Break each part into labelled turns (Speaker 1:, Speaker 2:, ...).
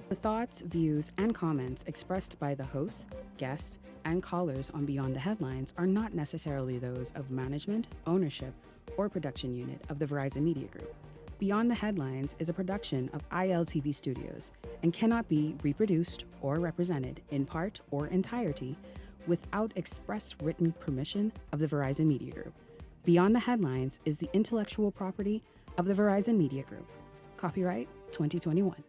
Speaker 1: The thoughts, views, and comments expressed by the hosts, guests, and callers on Beyond the Headlines are not necessarily those of management, ownership, or production unit of the Verizon Media Group. Beyond the Headlines is a production of ILTV Studios and cannot be reproduced or represented in part or entirety without express written permission of the Verizon Media Group. Beyond the Headlines is the intellectual property of the Verizon Media Group. Copyright 2021.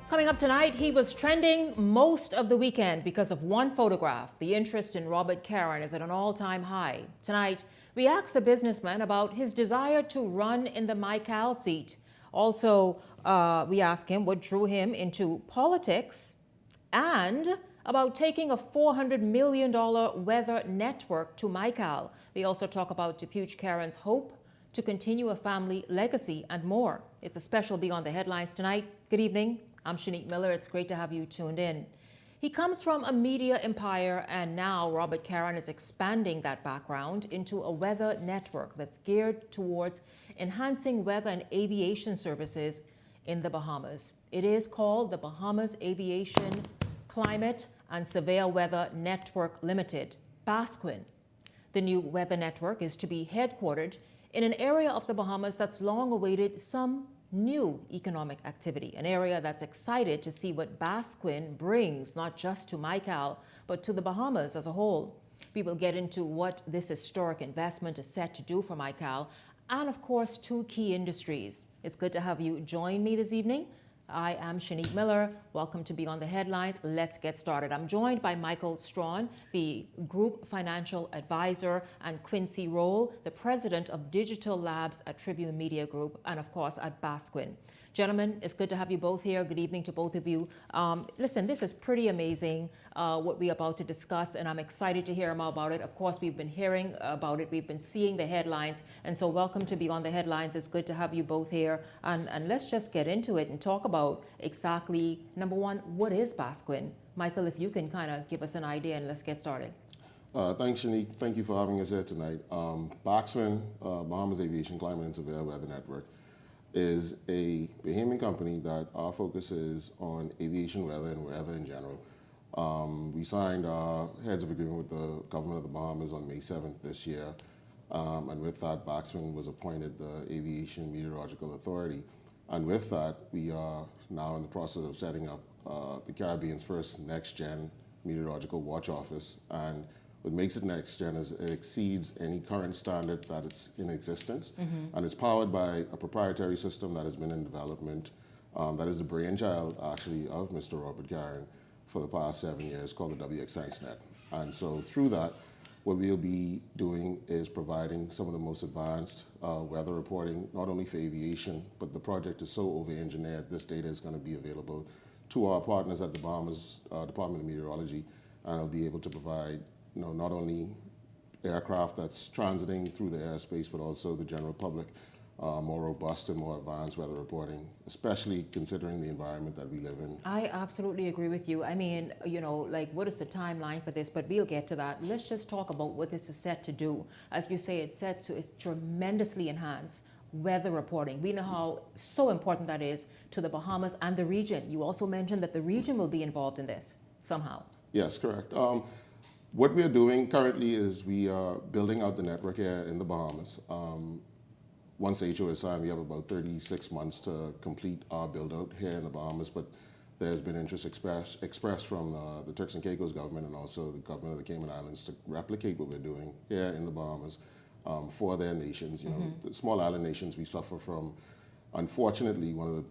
Speaker 2: Coming up tonight, he was trending most of the weekend because of one photograph. The interest in Robert Caron is at an all-time high. Tonight, we asked the businessman about his desire to run in the Michael seat. Also, we asked him what drew him into politics and about taking a $400 million weather network to Michael. We also talk about Depute Caron's hope to continue a family legacy and more. It's a special Beyond the Headlines tonight. Good evening. I'm Shanique Miller. It's great to have you tuned in. He comes from a media empire, and now Robert Caron is expanding that background into a weather network that's geared towards enhancing weather and aviation services in the Bahamas. It is called the Bahamas Aviation Climate and Severe Weather Network Limited, BASCWIN. The new weather network is to be headquartered in an area of the Bahamas that's long awaited some new economic activity, an area that's excited to see what BASCWIN brings, not just to Michael, but to the Bahamas as a whole. We will get into what this historic investment is set to do for Michael, and of course, two key industries. It's good to have you join me this evening. I am Shanique Miller. Welcome to Beyond the Headlines. Let's get started. I'm joined by Michael Strawn, the Group Financial Advisor, and Quincy Roll, the President of Digital Labs at Tribune Media Group, and of course at BASCWIN. Gentlemen, it's good to have you both here. Good evening to both of you. Listen, this is pretty amazing what we're about to discuss, and I'm excited to hear more about it. Of course, we've been hearing about it. We've been seeing the headlines, and so welcome to Beyond the Headlines. It's good to have you both here, and let's just get into it and talk about exactly, number one, what is BASCWIN? Michael, if you can kind of give us an idea, and let's get started.
Speaker 3: Thanks, Shanique. Thank you for having us here tonight. BASCWIN, Bahamas Aviation Climate and Severe Weather Network, is a Bahamian company that our focus is on aviation weather and weather in general. We signed our heads of agreement with the government of the Bahamas on May 7th this year, and with that, BASCWIN was appointed the Aviation Meteorological Authority. And with that, we are now in the process of setting up the Caribbean's first next-gen meteorological watch office. And what makes it next gen is it exceeds any current standard that it's in existence, and it's powered by a proprietary system that has been in development, that is the brainchild actually of Mr. Robert Caron for the past 7 years, called the WX ScienceNet. And so through that, what we'll be doing is providing some of the most advanced weather reporting, not only for aviation, but the project is so over-engineered, this data is going to be available to our partners at the Bahamas Department of Meteorology, and it'll be able to provide not only aircraft that's transiting through the airspace, but also the general public, more robust and more advanced weather reporting, especially considering the environment that we live in.
Speaker 2: I absolutely agree with you. I mean, what is the timeline for this? But we'll get to that. Let's just talk about what this is set to do. As you say, it's tremendously enhance weather reporting. We know how so important that is to the Bahamas and the region. You also mentioned that the region will be involved in this somehow.
Speaker 3: Yes, correct. What we are doing currently is we are building out the network here in the Bahamas. Once the HO is signed, we have about 36 months to complete our build out here in the Bahamas, but there's been interest expressed from the Turks and Caicos government and also the government of the Cayman Islands to replicate what we're doing here in the Bahamas for their nations. The small island nations, we suffer from, unfortunately, one of the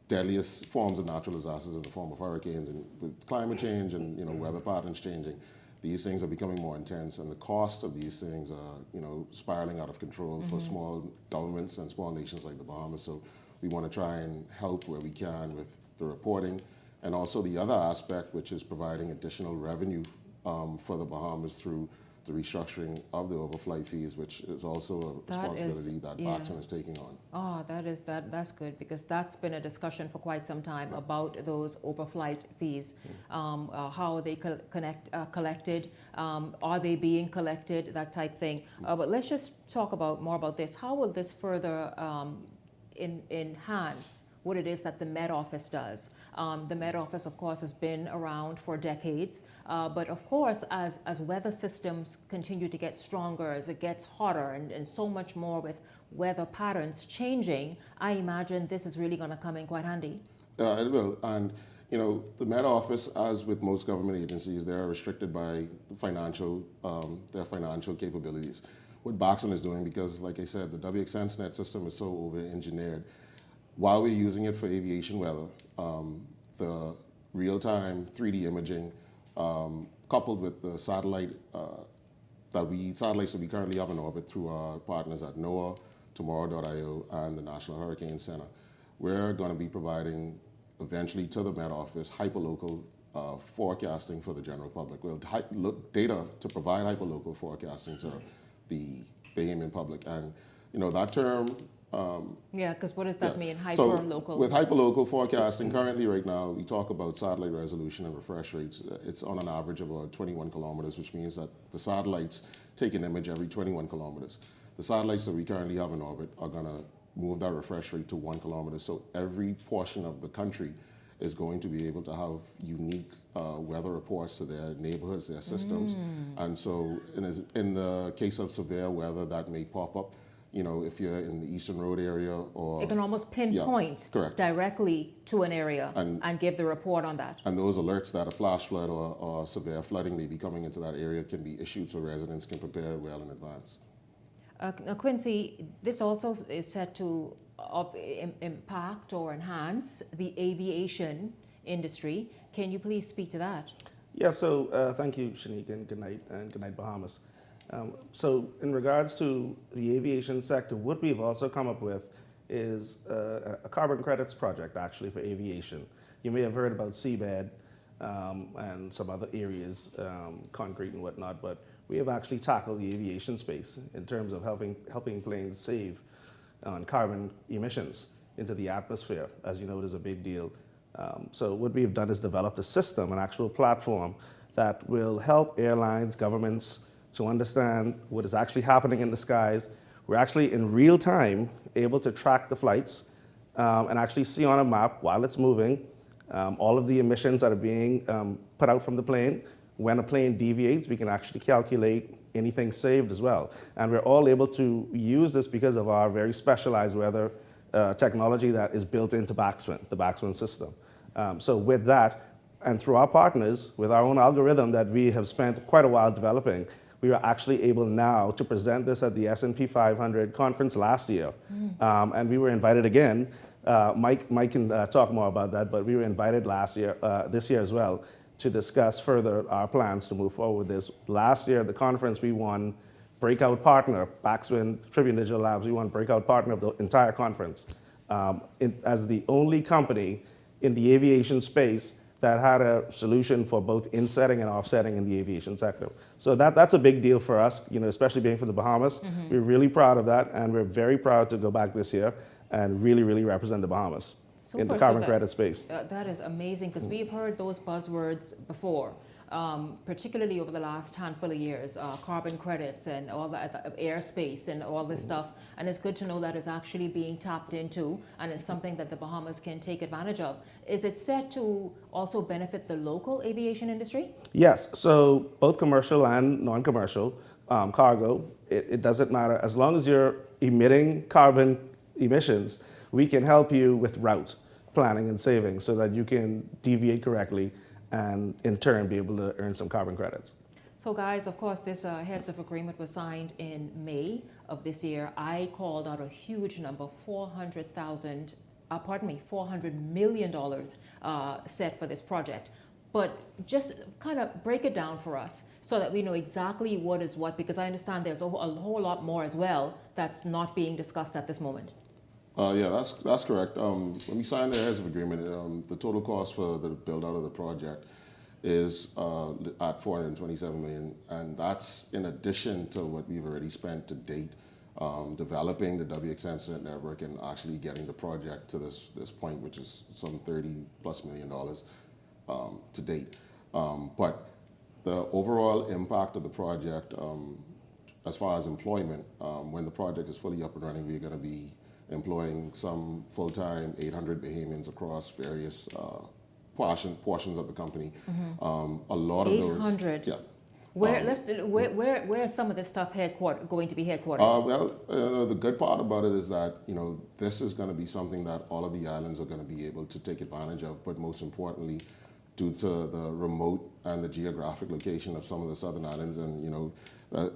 Speaker 3: deadliest forms of natural disasters in the form of hurricanes, and with climate change and weather patterns changing, these things are becoming more intense, and the cost of these things are spiraling out of control for small governments and small nations like the Bahamas. So we want to try and help where we can with the reporting, and also the other aspect, which is providing additional revenue for the Bahamas through the restructuring of the overflight fees, which is also a responsibility that Boxman is taking on.
Speaker 2: Oh, that's good, because that's been a discussion for quite some time about those overflight fees. How are they collected? Are they being collected? That type thing. But let's just talk more about this. How will this further enhance what it is that the Met Office does? The Met Office, of course, has been around for decades, but of course, as weather systems continue to get stronger, as it gets hotter, and so much more with weather patterns changing, I imagine this is really going to come in quite handy.
Speaker 3: It will, and the Met Office, as with most government agencies, they're restricted by their financial capabilities. What Boxman is doing, because like I said, the WXNSnet system is so over-engineered, while we're using it for aviation weather, the real-time 3D imaging, coupled with the satellites that we currently have in orbit through our partners at NOAA, Tomorrow.io, and the National Hurricane Center, we're going to be providing eventually to the Met Office hyperlocal forecasting for the general public. We'll data to provide hyperlocal forecasting to the Bahamian public, and that term.
Speaker 2: Because what does that mean, hyperlocal?
Speaker 3: So with hyperlocal forecasting, currently right now, we talk about satellite resolution and refresh rates. It's on an average of about 21 kilometers, which means that the satellites take an image every 21 kilometers. The satellites that we currently have in orbit are going to move that refresh rate to 1 kilometer. So every portion of the country is going to be able to have unique weather reports to their neighborhoods, their systems. And so in the case of severe weather that may pop up, if you're in the Eastern Road area, or
Speaker 2: it can almost pinpoint directly to an area and give the report on that.
Speaker 3: And those alerts that a flash flood or severe flooding may be coming into that area can be issued so residents can prepare well in advance.
Speaker 2: Now, Quincy, this also is set to impact or enhance the aviation industry. Can you please speak to that?
Speaker 4: Yeah, so thank you, Shanique, and good night, Bahamas. So in regards to the aviation sector, what we've also come up with is a carbon credits project, actually, for aviation. You may have heard about seabed and some other areas, concrete and whatnot, but we have actually tackled the aviation space in terms of helping planes save on carbon emissions into the atmosphere. As you know, it is a big deal. So what we've done is developed a system, an actual platform that will help airlines, governments, to understand what is actually happening in the skies. We're actually in real time able to track the flights and actually see on a map while it's moving all of the emissions that are being put out from the plane. When a plane deviates, we can actually calculate anything saved as well. And we're all able to use this because of our very specialized weather technology that is built into Boxman, the Boxman system. So with that, and through our partners, with our own algorithm that we have spent quite a while developing, we are actually able now to present this at the S&P 500 conference last year. And we were invited again. Mike can talk more about that, but we were invited this year as well, to discuss further our plans to move forward with this. Last year at the conference, we won breakout partner, Boxman Tribune Digital Labs, we won breakout partner of the entire conference as the only company in the aviation space that had a solution for both insetting and offsetting in the aviation sector. So that's a big deal for us, especially being from the Bahamas. We're really proud of that, and we're very proud to go back this year and really, really represent the Bahamas in the carbon credit space.
Speaker 2: That is amazing, because we've heard those buzzwords before, particularly over the last handful of years, carbon credits and all that, airspace and all this stuff. And it's good to know that it's actually being tapped into, and it's something that the Bahamas can take advantage of. Is it set to also benefit the local aviation industry? Yes,
Speaker 4: so both commercial and non-commercial cargo, it doesn't matter. As long as you're emitting carbon emissions, we can help you with route planning and saving so that you can deviate correctly and in turn be able to earn some carbon credits.
Speaker 2: So guys, of course, this heads of agreement was signed in May of this year. I called out a huge number, $400 million set for this project. But just kind of break it down for us so that we know exactly what is what, because I understand there's a whole lot more as well that's not being discussed at this moment.
Speaker 3: Yeah, that's correct. When we signed the heads of agreement, the total cost for the build out of the project is at 427 million, and that's in addition to what we've already spent to date developing the WXNet network and actually getting the project to this point, which is some $30+ million to date. But the overall impact of the project, as far as employment, when the project is fully up and running, we're going to be employing some full-time 800 Bahamians across various portions of the company. A lot of
Speaker 2: 800.
Speaker 3: those, yeah.
Speaker 2: Where is some of this stuff going to be headquartered?
Speaker 3: The good part about it is that this is going to be something that all of the islands are going to be able to take advantage of. But most importantly, due to the remote and the geographic location of some of the southern islands, and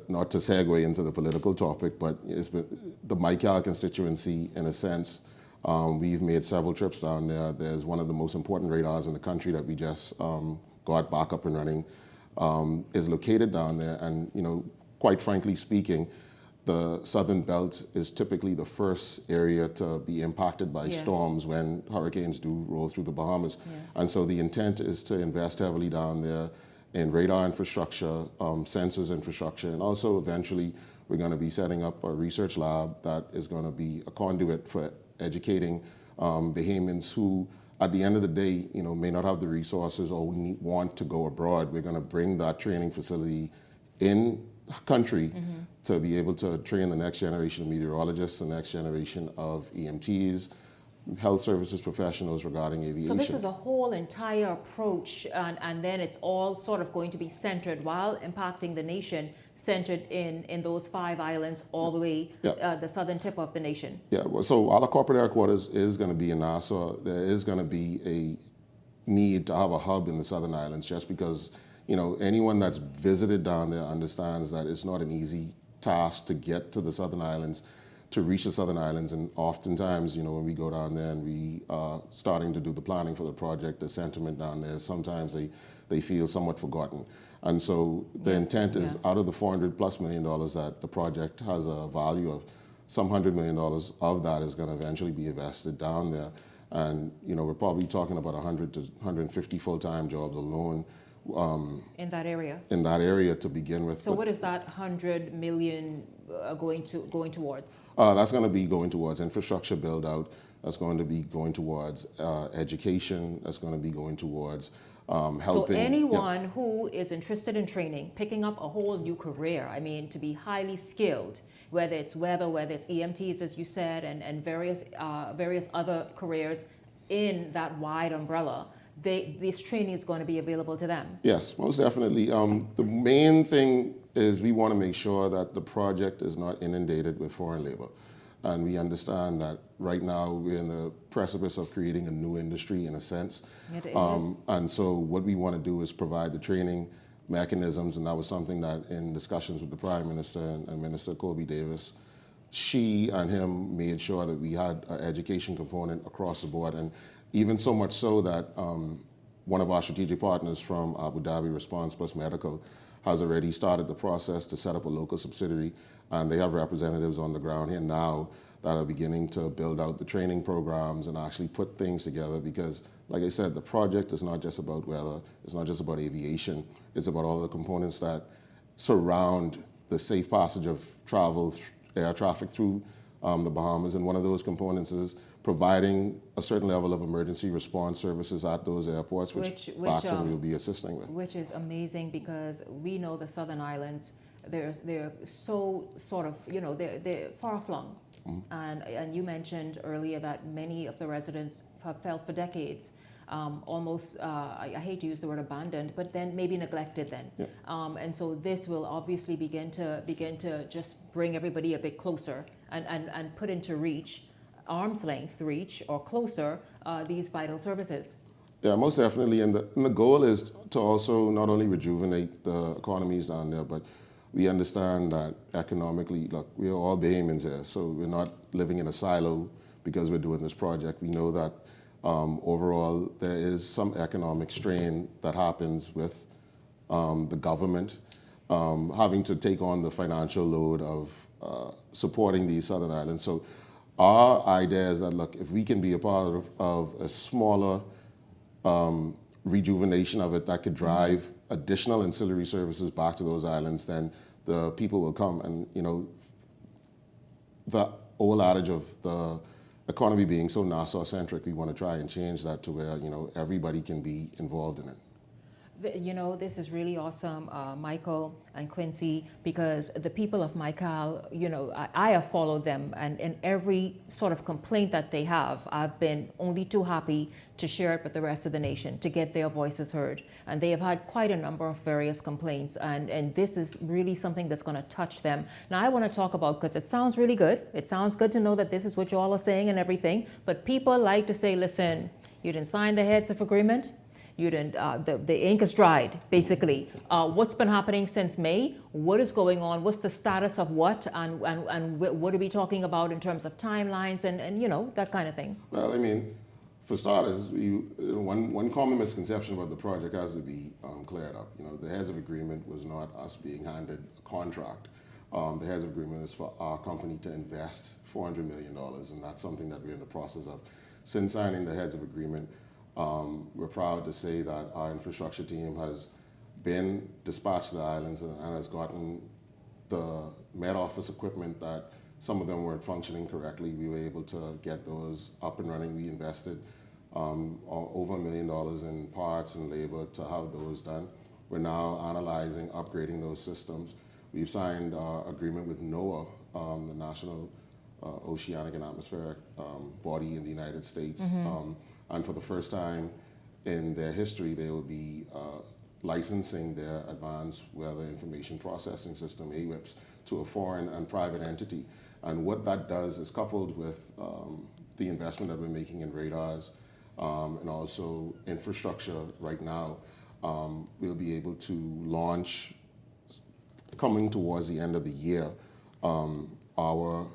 Speaker 3: not to segue into the political topic, but it's been the Michael constituency in a sense. We've made several trips down there. There's one of the most important radars in the country that we just got back up and running, is located down there. And, quite frankly speaking, the southern belt is typically the first area to be impacted by storms when hurricanes do roll through the Bahamas. And so the intent is to invest heavily down there in radar infrastructure, sensors infrastructure, and also eventually we're going to be setting up a research lab that is going to be a conduit for educating Bahamians who, at the end of the day, may not have the resources or want to go abroad. We're going to bring that training facility in country to be able to train the next generation of meteorologists, the next generation of EMTs, health services professionals regarding aviation.
Speaker 2: So this is a whole entire approach, and then it's all sort of going to be centered, while impacting the nation, centered in those 5 islands all the way the southern tip of the nation.
Speaker 3: Yeah, well, so our corporate headquarters is going to be in Nassau. There is going to be a need to have a hub in the southern islands, just because anyone that's visited down there understands that it's not an easy task to get to the southern islands, to reach the southern islands. And oftentimes, when we go down there and we are starting to do the planning for the project, the sentiment down there, sometimes they feel somewhat forgotten. And so the intent is, out of the $400+ million that the project has a value of, some $100 million of that is going to eventually be invested down there. And we're probably talking about 100 to 150 full-time jobs alone
Speaker 2: in that area.
Speaker 3: In that area to begin with.
Speaker 2: So what is that 100 million going towards?
Speaker 3: That's going to be going towards infrastructure build out. That's going to be going towards education. That's going to be going towards helping.
Speaker 2: So anyone who is interested in training, picking up a whole new career, to be highly skilled, whether it's weather, whether it's EMTs, as you said, and various other careers in that wide umbrella, this training is going to be available to them.
Speaker 3: Yes, most definitely. The main thing is we want to make sure that the project is not inundated with foreign labor. And we understand that right now we're in the precipice of creating a new industry in a sense.
Speaker 2: It is.
Speaker 3: And so what we want to do is provide the training mechanisms, and that was something that in discussions with the Prime Minister and Minister Kobe Davis, she and him made sure that we had an education component across the board. And even so much so that one of our strategic partners from Abu Dhabi, Response Plus Medical, has already started the process to set up a local subsidiary, and they have representatives on the ground here now that are beginning to build out the training programs and actually put things together. Because, like I said, the project is not just about weather, it's not just about aviation, it's about all the components that surround the safe passage of air traffic through the Bahamas. And one of those components is providing a certain level of emergency response services at those airports, which Baxter will be assisting with.
Speaker 2: Which is amazing, because we know the southern islands, they're so sort of, they're far-flung. And you mentioned earlier that many of the residents have felt for decades almost, I hate to use the word abandoned, but then maybe neglected then.
Speaker 3: Yeah.
Speaker 2: And so this will obviously begin to just bring everybody a bit closer and put into reach, arm's length reach or closer, these vital services.
Speaker 3: Yeah, most definitely. And the goal is to also not only rejuvenate the economies down there, but we understand that economically, look, we're all Bahamians here, so we're not living in a silo because we're doing this project. We know that overall there is some economic strain that happens with the government having to take on the financial load of supporting these southern islands. So our idea is that, look, if we can be a part of a smaller rejuvenation of it that could drive additional ancillary services back to those islands, then the people will come. And, you know, the old adage of the economy being so Nassau-centric, we want to try and change that to where, you know, everybody can be involved in it.
Speaker 2: You know, this is really awesome, Michael and Quincy, because the people of Michael, you know, I have followed them, and in every sort of complaint that they have, I've been only too happy to share it with the rest of the nation, to get their voices heard. And they have had quite a number of various complaints, and this is really something that's going to touch them. Now, I want to talk about, because it sounds really good. It sounds good to know that this is what you all are saying and everything, but people like to say, listen, you didn't sign the heads of agreement. You didn't, the ink is dried, basically. What's been happening since May? What is going on? What's the status of what? And what are we talking about in terms of timelines and you know, that kind of thing?
Speaker 3: Well, I mean, for starters, one common misconception about the project has to be cleared up. You know, the heads of agreement was not us being handed a contract. The heads of agreement is for our company to invest $400 million, and that's something that we're in the process of. Since signing the heads of agreement, we're proud to say that our infrastructure team has been dispatched to the islands and has gotten the Met Office equipment that some of them weren't functioning correctly. We were able to get those up and running. We invested over $1 million in parts and labor to have those done. We're now analyzing upgrading those systems. We've signed an agreement with NOAA, the National Oceanic and Atmospheric Body in the United States. And for the first time in their history, they will be licensing their Advanced Weather Information Processing System, AWIPS, to a foreign and private entity. And what that does is, coupled with the investment that we're making in radars and also infrastructure right now, we'll be able to launch, coming towards the end of the year, our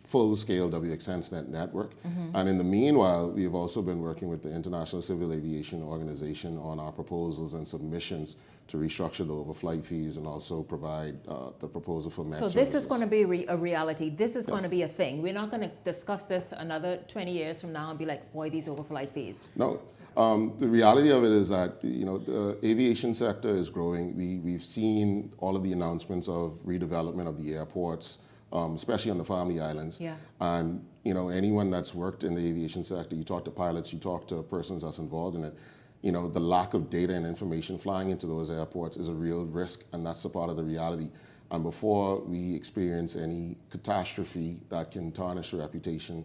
Speaker 3: full-scale WXNSnet network. And in the meanwhile, we have also been working with the International Civil Aviation Organization on our proposals and submissions to restructure the overflight fees and also provide the proposal for Met services.
Speaker 2: This is going to be a reality. This is going to be a thing. We're not going to discuss this another 20 years from now and be like, boy, these overflight fees.
Speaker 3: No. The reality of it is that, you know, the aviation sector is growing. We've seen all of the announcements of redevelopment of the airports, especially on the Family Islands.
Speaker 2: Yeah.
Speaker 3: And, you know, anyone that's worked in the aviation sector, you talk to pilots, you talk to persons that's involved in it, you know, the lack of data and information flying into those airports is a real risk, and that's a part of the reality. And before we experience any catastrophe that can tarnish the reputation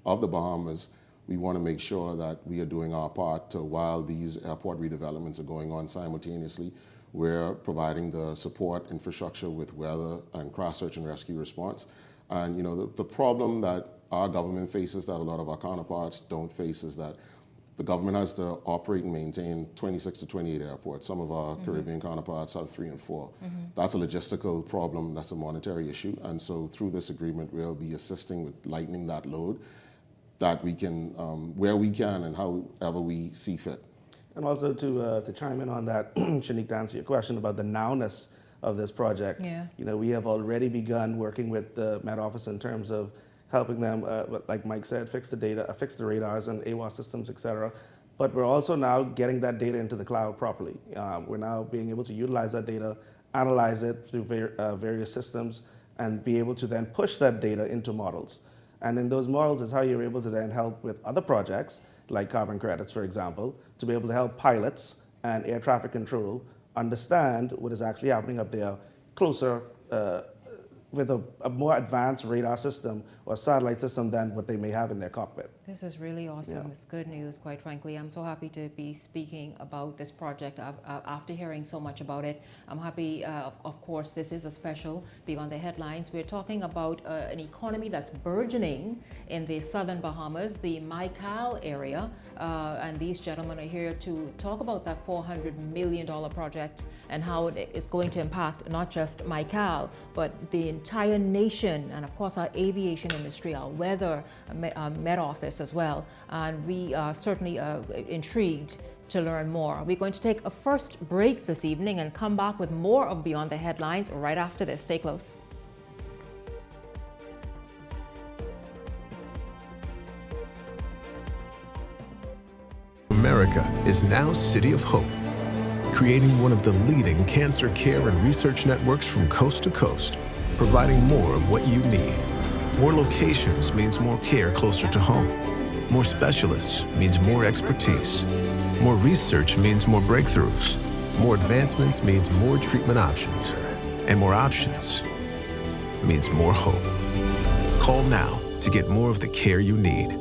Speaker 3: of the Bahamas, we want to make sure that we are doing our part to, while these airport redevelopments are going on simultaneously, we're providing the support infrastructure with weather and crash search and rescue response. And, you know, the problem that our government faces that a lot of our counterparts don't face is that the government has to operate and maintain 26 to 28 airports. Some of our Caribbean counterparts have 3 and 4. That's a logistical problem, that's a monetary issue. And so through this agreement, we'll be assisting with lightening that load, that we can, where we can and however we see fit.
Speaker 4: And also to chime in on that, Shanique, to answer your question about the nowness of this project.
Speaker 2: Yeah.
Speaker 4: You know, we have already begun working with the Met Office in terms of helping them, like Mike said, fix the data, fix the radars and AWAS systems, et cetera. But we're also now getting that data into the cloud properly. We're now being able to utilize that data, analyze it through various systems, and be able to then push that data into models. And in those models is how you're able to then help with other projects, like carbon credits, for example, to be able to help pilots and air traffic control understand what is actually happening up there closer with a more advanced radar system or satellite system than what they may have in their cockpit.
Speaker 2: This is really awesome.
Speaker 4: Yeah.
Speaker 2: It's good news, quite frankly. I'm so happy to be speaking about this project after hearing so much about it. I'm happy, of course, this is a special Beyond the Headlines. We're talking about an economy that's burgeoning in the southern Bahamas, the Maikal area. And these gentlemen are here to talk about that $400 million project and how it is going to impact not just Maikal, but the entire nation, and of course our aviation industry, our weather, Met Office as well. And we are certainly intrigued to learn more. We're going to take a first break this evening and come back with more of Beyond the Headlines right after this. Stay close.
Speaker 5: America is now City of Hope, creating one of the leading cancer care and research networks from coast to coast, providing more of what you need. More locations means more care closer to home. More specialists means more expertise. More research means more breakthroughs. More advancements means more treatment options. And more options means more hope. Call now to get more of the care you need.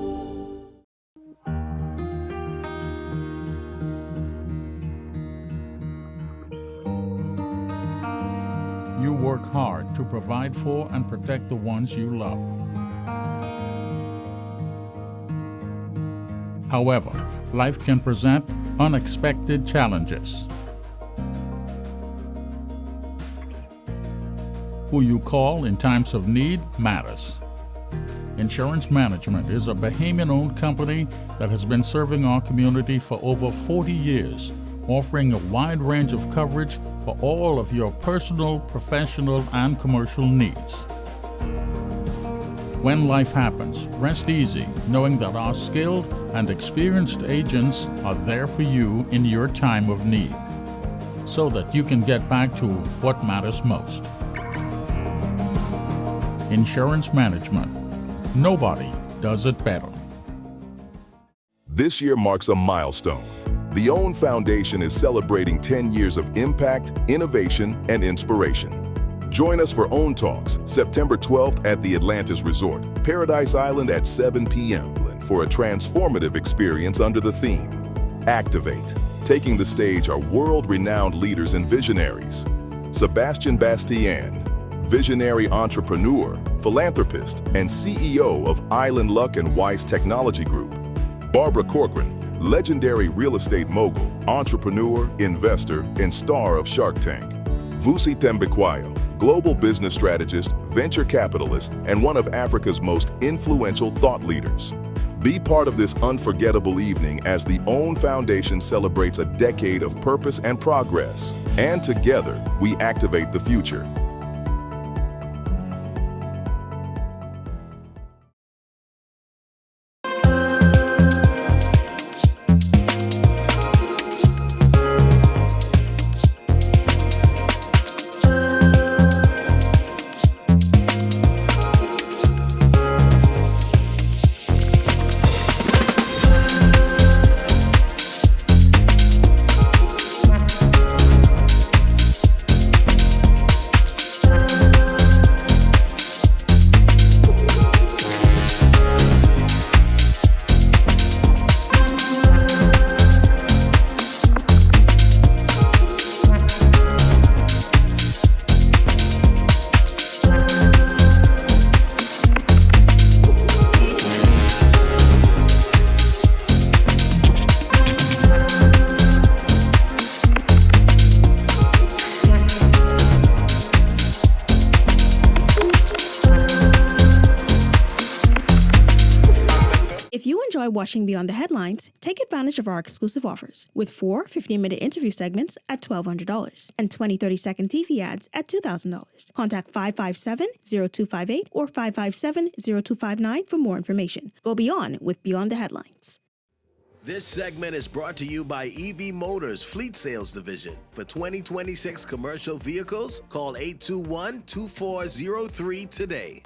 Speaker 6: You work hard to provide for and protect the ones you love. However, life can present unexpected challenges. Who you call in times of need matters. Insurance Management is a Bahamian-owned company that has been serving our community for over 40 years, offering a wide range of coverage for all of your personal, professional, and commercial needs. When life happens, rest easy knowing that our skilled and experienced agents are there for you in your time of need, so that you can get back to what matters most. Insurance Management. Nobody does it better.
Speaker 7: This year marks a milestone. The OWN Foundation is celebrating 10 years of impact, innovation, and inspiration. Join us for OWN Talks, September 12th at the Atlantis Resort, Paradise Island at 7 p.m. for a transformative experience under the theme, Activate. Taking the stage are world-renowned leaders and visionaries. Sebastian Bastian, visionary entrepreneur, philanthropist, and CEO of Island Luck and Weiss Technology Group. Barbara Corcoran, legendary real estate mogul, entrepreneur, investor, and star of Shark Tank. Vusi Thembekwayo, global business strategist, venture capitalist, and one of Africa's most influential thought leaders. Be part of this unforgettable evening as the OWN Foundation celebrates a decade of purpose and progress. And together, we activate the future.
Speaker 8: If you enjoy watching Beyond the Headlines, take advantage of our exclusive offers with 4 15-minute interview segments at $1,200 and 20 30-second TV ads at $2,000. Contact 557-0258 or 557-0259 for more information. Go beyond with Beyond the Headlines.
Speaker 9: This segment is brought to you by EV Motors Fleet Sales Division. For 2026 commercial vehicles, call 821-2403 today.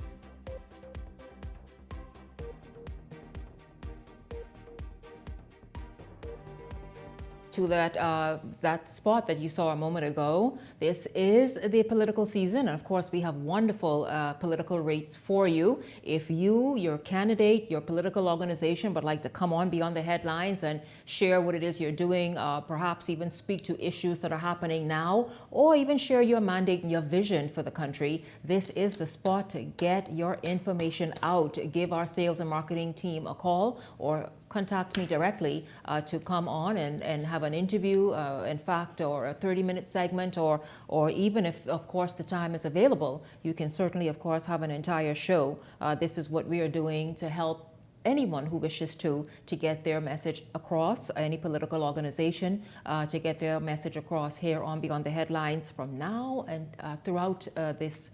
Speaker 2: To that spot that you saw a moment ago. This is the political season, and of course we have wonderful political rates for you. If you, your candidate, your political organization would like to come on Beyond the Headlines and share what it is you're doing, perhaps even speak to issues that are happening now, or even share your mandate and your vision for the country, this is the spot to get your information out. Give our sales and marketing team a call or contact me directly to come on and have an interview, in fact, or a 30-minute segment, or even if, of course, the time is available, you can certainly, of course, have an entire show. This is what we are doing to help anyone who wishes to get their message across, any political organization, to get their message across here on Beyond the Headlines from now and throughout this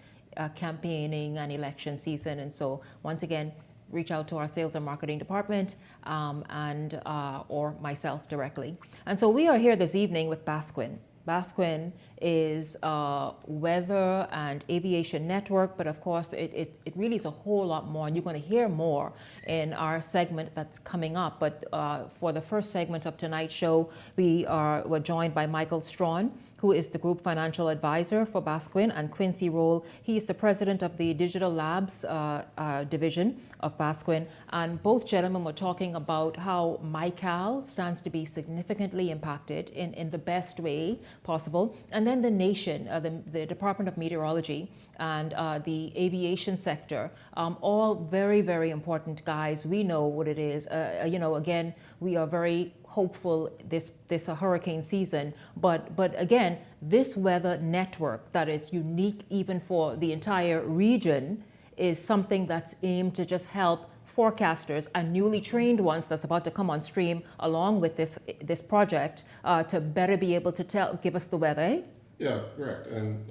Speaker 2: campaigning and election season. And so, once again, reach out to our sales and marketing department or myself directly. And so we are here this evening with Basquin. Basquin is a weather and aviation network, but of course it really is a whole lot more, and you're going to hear more in our segment that's coming up. But for the first segment of tonight's show, we're joined by Michael Strawn, who is the Group Financial Advisor for Basquin, and Quincy Roll. He is the President of the Digital Labs Division of Basquin. And both gentlemen were talking about how MyCal stands to be significantly impacted in the best way possible. And then the nation, the Department of Meteorology and the aviation sector, all very, very important guys. We know what it is. Again, we are very hopeful this hurricane season, but again, this weather network that is unique even for the entire region is something that's aimed to just help forecasters and newly trained ones that's about to come on stream along with this project to better be able to give us the weather. Eh?
Speaker 3: Yeah, correct. And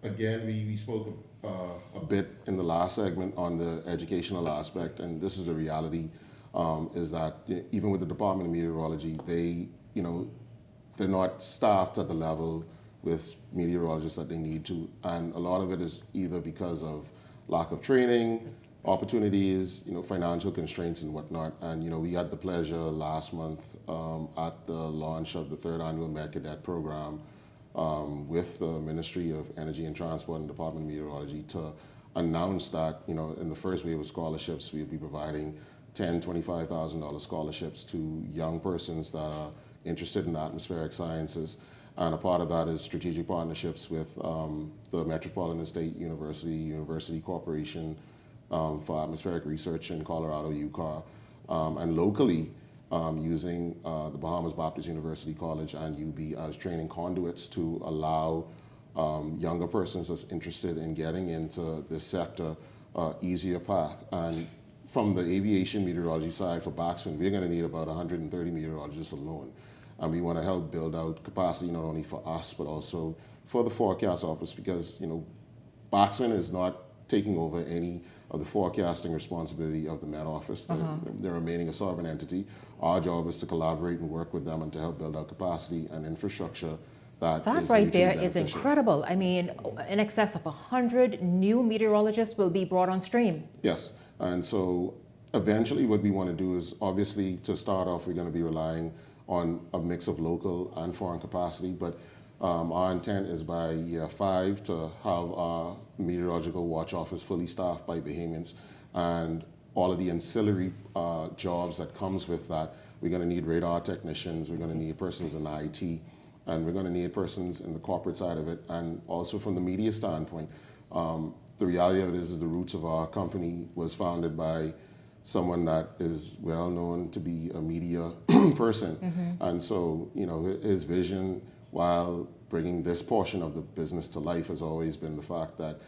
Speaker 3: again, we spoke a bit in the last segment on the educational aspect, and this is the reality. Is that even with the Department of Meteorology, they're not staffed at the level with meteorologists that they need to, and a lot of it is either because of lack of training, opportunities, financial constraints and whatnot. And we had the pleasure last month at the launch of the 3rd annual Med Cadet program with the Ministry of Energy and Transport and Department of Meteorology to announce that in the first wave of scholarships we'll be providing $10,000, $25,000 scholarships to young persons that are interested in atmospheric sciences. And a part of that is strategic partnerships with the Metropolitan State University Corporation for Atmospheric Research in Colorado, UCAR, and locally using the Bahamas Baptist University College and UB as training conduits to allow younger persons that's interested in getting into this sector easier path. And from the aviation meteorology side for Basquin, we're going to need about 130 meteorologists alone. And we want to help build out capacity not only for us, but also for the forecast office, because, Basquin is not taking over any of the forecasting responsibility of the Met Office. They're remaining a sovereign entity. Our job is to collaborate and work with them and to help build out capacity and infrastructure that
Speaker 2: right there is incredible. I mean, in excess of 100 new meteorologists will be brought on stream.
Speaker 3: Yes. And so eventually what we want to do is, obviously, to start off, we're going to be relying on a mix of local and foreign capacity. But our intent is by year 5 to have our meteorological watch office fully staffed by Bahamians. And all of the ancillary jobs that comes with that, we're going to need radar technicians, we're going to need persons in IT, and we're going to need persons in the corporate side of it. And also from the media standpoint, the reality of it is the roots of our company was founded by someone that is well known to be a media person. And so, his vision, while bringing this portion of the business to life, has always been the fact that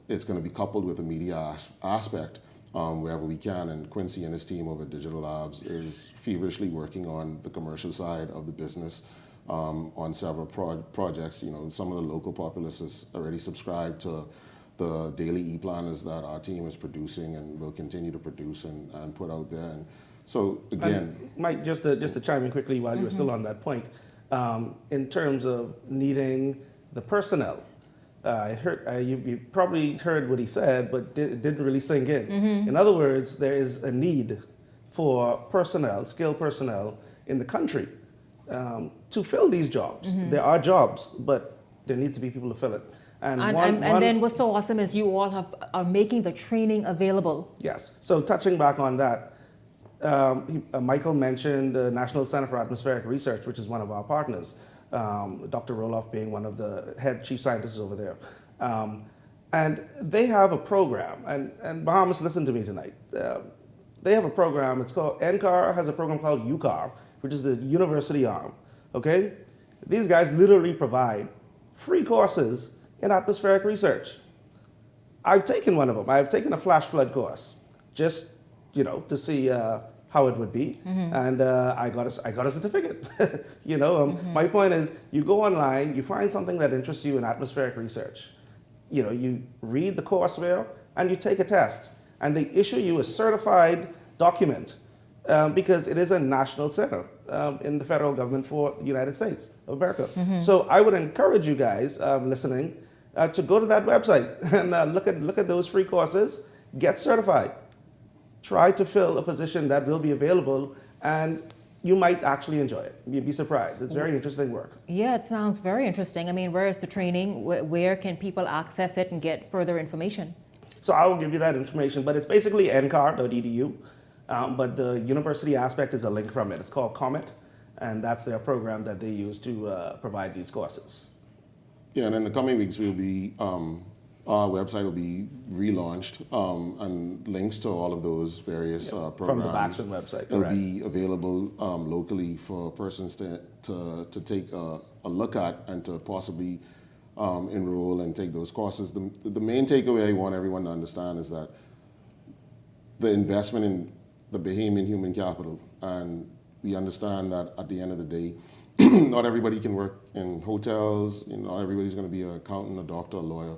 Speaker 3: it's going to be coupled with a media aspect wherever we can. And Quincy and his team over at Digital Labs is feverishly working on the commercial side of the business on several projects. Some of the local populace already subscribed to the daily e-planners that our team is producing and will continue to produce and put out there. And so again,
Speaker 4: and Mike, just to chime in quickly while you're still on that point, in terms of needing the personnel, you probably heard what he said, but it didn't really sink in. In other words, there is a need for personnel, skilled personnel in the country to fill these jobs. There are jobs, but there needs to be people to fill it. And
Speaker 2: then what's so awesome is you all are making the training available.
Speaker 4: Yes. So touching back on that, Michael mentioned the National Center for Atmospheric Research, which is one of our partners, Dr. Roloff being one of the head chief scientists over there. And they have a program, and Bahamas, listen to me tonight. They have a program, it's called, NCAR has a program called UCAR, which is the university arm, okay? These guys literally provide free courses in atmospheric research. I've taken one of them. I've taken a flash flood course, just to see how it would be, and I got a certificate. My point is, you go online, you find something that interests you in atmospheric research. You read the courseware and you take a test. and they issue you a certified document because it is a national center in the federal government for the United States of America. So I would encourage you guys listening to go to that website and look at those free courses, get certified, try to fill a position that will be available, and you might actually enjoy it. You'd be surprised. It's very interesting work.
Speaker 2: Yeah, it sounds very interesting. I mean, where is the training? Where can people access it and get further information?
Speaker 4: So I will give you that information, but it's basically ncar.edu. But the university aspect is a link from it. It's called Comet, and that's their program that they use to provide these courses.
Speaker 3: Yeah, and in the coming weeks, we'll be our website will be relaunched, and links to all of those various programs
Speaker 4: from the Baxton website.
Speaker 3: It'll
Speaker 4: Correct.
Speaker 3: be available locally for persons to take a look at and to possibly enroll and take those courses. The main takeaway I want everyone to understand is that the investment in the Bahamian human capital, and we understand that at the end of the day, not everybody can work in hotels. Not everybody's going to be an accountant, a doctor, a lawyer.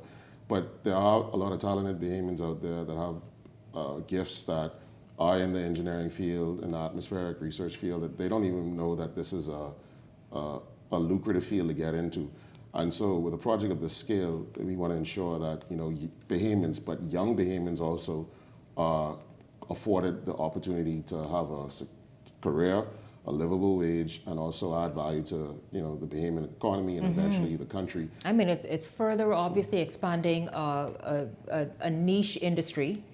Speaker 3: But there are a lot of talented Bahamians out there that have gifts that are in the engineering field, in the atmospheric research field, that they don't even know that this is a lucrative field to get into. And so with a project of this scale, we want to ensure that Bahamians, but young Bahamians also, are afforded the opportunity to have a career, a livable wage, and also add value to the Bahamian economy and eventually the country.
Speaker 2: I mean, it's further obviously expanding a niche industry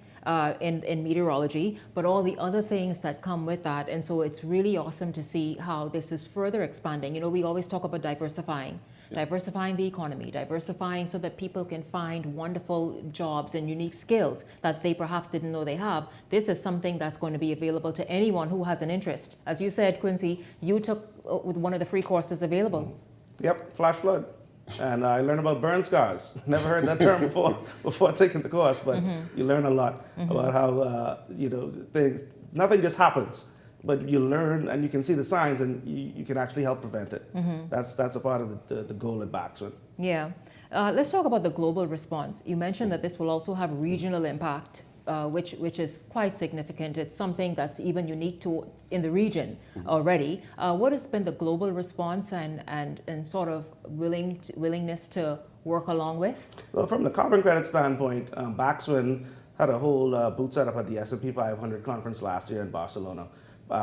Speaker 2: in meteorology, but all the other things that come with that. And so it's really awesome to see how this is further expanding. We always talk about diversifying the economy, diversifying so that people can find wonderful jobs and unique skills that they perhaps didn't know they have. This is something that's going to be available to anyone who has an interest. As you said, Quincy, you took with one of the free courses available.
Speaker 4: Yep, flash flood. And I learned about burn scars. Never heard that term before taking the course, but you learn a lot about how, nothing just happens. But you learn and you can see the signs and you can actually help prevent it. That's a part of the goal at Baxton.
Speaker 2: Yeah. Let's talk about the global response. You mentioned that this will also have regional impact, which is quite significant. It's something that's even unique in the region already. What has been the global response and sort of willingness to work along with?
Speaker 4: Well, from the carbon credit standpoint, Baxton had a whole booth set up at the S&P 500 conference last year in Barcelona.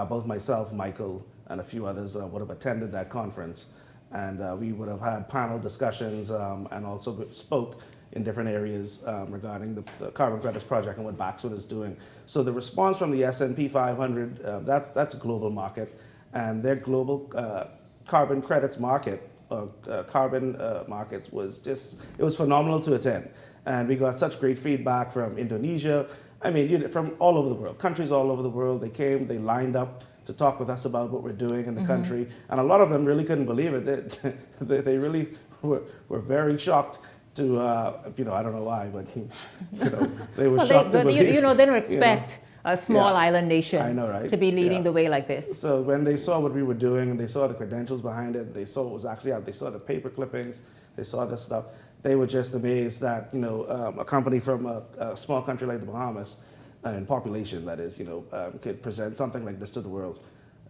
Speaker 4: Both myself, Michael, and a few others would have attended that conference. And we would have had panel discussions and also spoke in different areas regarding the carbon credits project and what Baxton is doing. So the response from the S&P 500, that's a global market. And their global carbon credits market, markets it was phenomenal to attend. And we got such great feedback from Indonesia. I mean, from all over the world, countries all over the world. They came, they lined up to talk with us about what we're doing in the country. And a lot of them really couldn't believe it. They really were very shocked to, I don't know why, but, they were shocked to believe.
Speaker 2: They don't expect a small island nation
Speaker 4: I know, right?
Speaker 2: to be leading the way like this.
Speaker 4: So when they saw what we were doing and they saw the credentials behind it, they saw what was actually out, they saw the paper clippings, they saw this stuff. They were just amazed that a company from a small country like the Bahamas, in population that is, could present something like this to the world.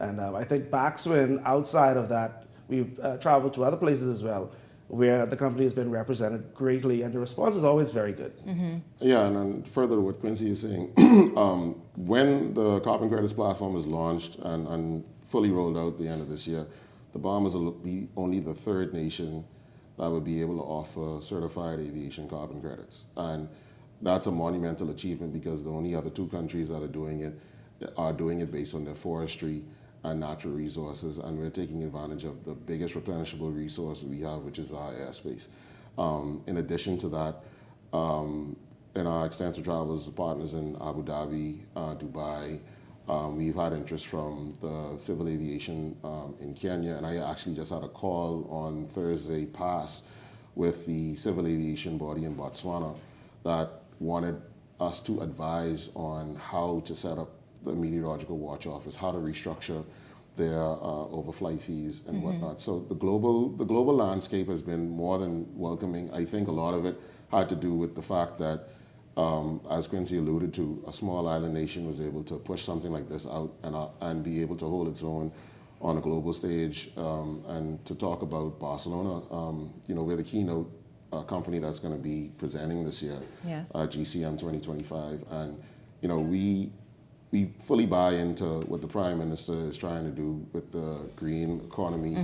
Speaker 4: And I think Baxton, outside of that, we've traveled to other places as well, where the company has been represented greatly, and the response is always very good.
Speaker 3: Yeah, and then further to what Quincy is saying, when the carbon credits platform is launched and fully rolled out at the end of this year, the Bahamas will be only the third nation that would be able to offer certified aviation carbon credits. And that's a monumental achievement because the only other two countries that are doing it based on their forestry and natural resources, and we're taking advantage of the biggest replenishable resource we have, which is our airspace. In addition to that, in our extensive travels with partners in Abu Dhabi, Dubai, we've had interest from the civil aviation in Kenya, and I actually just had a call on Thursday past with the civil aviation body in Botswana that wanted us to advise on how to set up the meteorological watch office, how to restructure their overflight fees and whatnot. So the global landscape has been more than welcoming. I think a lot of it had to do with the fact that as Quincy alluded to, a small island nation was able to push something like this out and be able to hold its own on a global stage. And to talk about Barcelona, we're the keynote company that's going to be presenting this year at GCM 2025. And, we fully buy into what the Prime Minister is trying to do with the green economy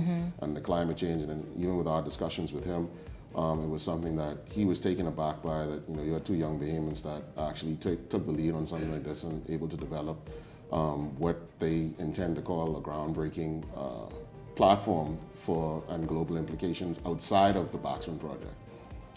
Speaker 3: and the climate change. And even with our discussions with him, it was something that he was taken aback by, that, you had two young Bahamians that actually took the lead on something like this and able to develop what they intend to call a groundbreaking platform for and global implications outside of the Baxman project.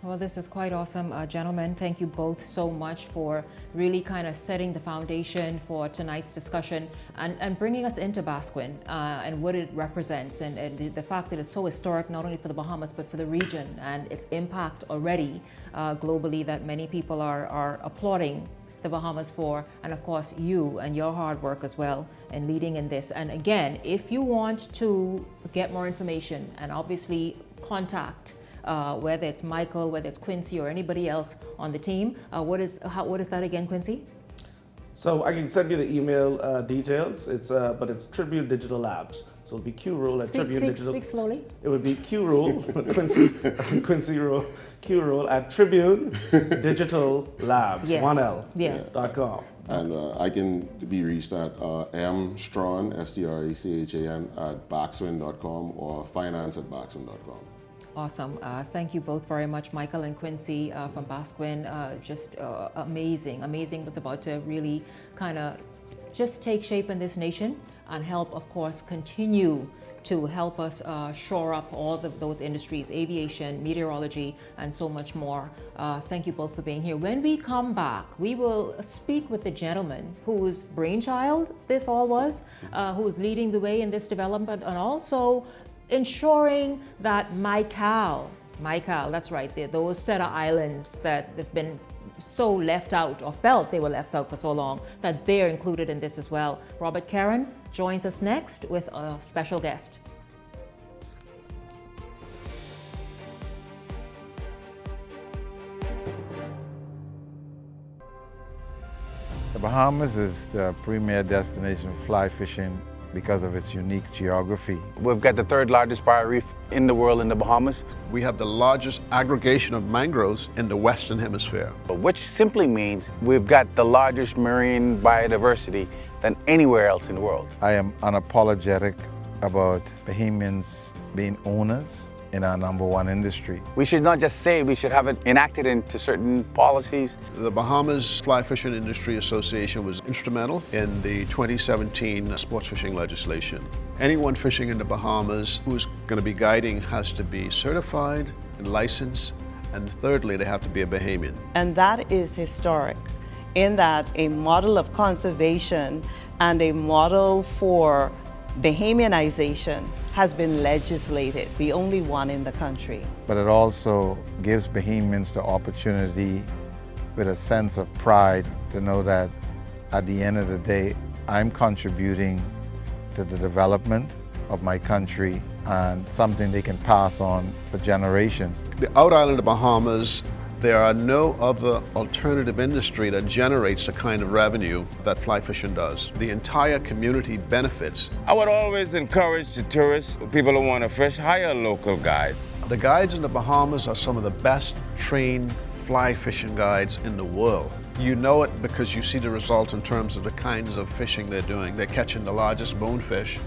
Speaker 2: Well, this is quite awesome, gentlemen. Thank you both so much for really kind of setting the foundation for tonight's discussion and bringing us into Basquin and what it represents and the fact that it's so historic, not only for the Bahamas, but for the region and its impact already globally, that many people are applauding the Bahamas for, and of course you and your hard work as well in leading in this. And again, if you want to get more information and obviously contact whether it's Michael, whether it's Quincy, or anybody else on the team. What is that again, Quincy?
Speaker 4: So I can send you the email details. But it's Tribune Digital Labs. So it'll be Q-Rule at Tribune Digital. Speak slowly. It would be Q-Rule, Quincy Rule, Q-Rule at Tribune Digital Labs,
Speaker 2: yes.
Speaker 4: 1L,
Speaker 2: yes.
Speaker 4: .com.
Speaker 3: And I can be reached at mstrawn, STRACHAN, at baxwin.com or finance@baxwin.com.
Speaker 2: Awesome. Thank you both very much, Michael and Quincy from Basquin. Just amazing what's about to really kind of just take shape in this nation and help, of course, continue to help us shore up all those industries, aviation, meteorology, and so much more. Thank you both for being here. When we come back, we will speak with the gentleman whose brainchild this all was, who is leading the way in this development, and also ensuring that Maikal, that's right, those set of islands that have been so left out or felt they were left out for so long, that they're included in this as well. Robert Caron joins us next with a special guest.
Speaker 10: The Bahamas is the premier destination for fly fishing because of its unique geography.
Speaker 11: We've got the third largest barrier reef in the world in the Bahamas.
Speaker 12: We have the largest aggregation of mangroves in the Western Hemisphere.
Speaker 11: Which simply means we've got the largest marine biodiversity than anywhere else in the world.
Speaker 10: I am unapologetic about Bahamians being owners in our #1 industry.
Speaker 11: We should not just say it, we should have it enacted into certain policies.
Speaker 12: The Bahamas Fly Fishing Industry Association was instrumental in the 2017 sports fishing legislation. Anyone fishing in the Bahamas who's going to be guiding has to be certified and licensed, and thirdly, they have to be a Bahamian.
Speaker 13: And that is historic in that a model of conservation and a model for Bahamianization has been legislated, the only one in the country.
Speaker 10: But it also gives Bahamians the opportunity with a sense of pride to know that at the end of the day, I'm contributing to the development of my country and something they can pass on for generations.
Speaker 12: The out island of Bahamas, there are no other alternative industry that generates the kind of revenue that fly fishing does. The entire community benefits.
Speaker 14: I would always encourage the tourists, people who want to fish, hire a local guide.
Speaker 12: The guides in the Bahamas are some of the best trained fly fishing guides in the world. You know it because you see the results in terms of the kinds of fishing they're doing. They're catching the largest bonefish,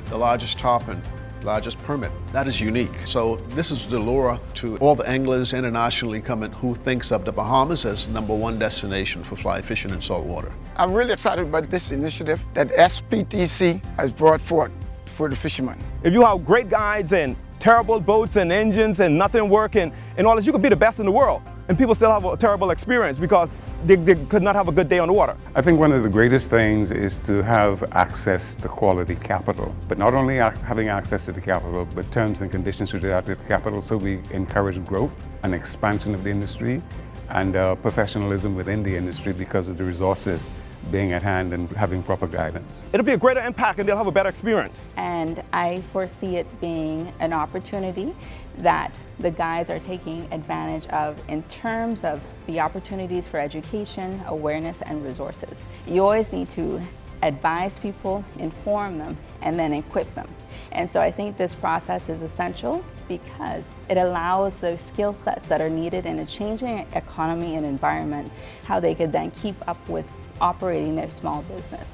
Speaker 12: the largest tarpon, largest permit. That is unique. So this is the lure to all the anglers internationally coming who thinks of the Bahamas as #1 destination for fly fishing in saltwater.
Speaker 15: I'm really excited about this initiative that SPTC has brought forth for the fishermen.
Speaker 16: If you have great guides and terrible boats and engines and nothing working and all this, you could be the best in the world. And people still have a terrible experience because they could not have a good day on the water.
Speaker 17: I think one of the greatest things is to have access to quality capital, but not only having access to the capital, but terms and conditions to the capital, so we encourage growth and expansion of the industry and professionalism within the industry because of the resources being at hand and having proper guidance.
Speaker 16: It'll be a greater impact and they'll have a better experience.
Speaker 18: And I foresee it being an opportunity that the guys are taking advantage of in terms of the opportunities for education, awareness, and resources. You always need to advise people, inform them, and then equip them. And so I think this process is essential because it allows those skill sets that are needed in a changing economy and environment, how they could then keep up with operating their small business.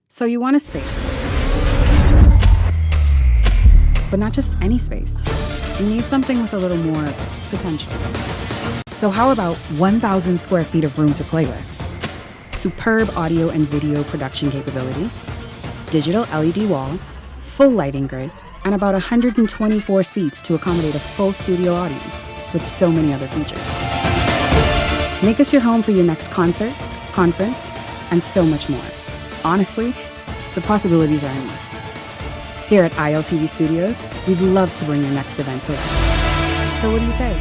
Speaker 1: So you want a space, but not just any space. You need something with a little more potential. So how about 1,000 square feet of room to play with? Superb audio and video production capability, digital LED wall, full lighting grid, and about 124 seats to accommodate a full studio audience with so many other features. Make us your home for your next concert, conference, and so much more. Honestly, the possibilities are endless. Here at ILTV Studios, we'd love to bring your next event to life. So what do you say?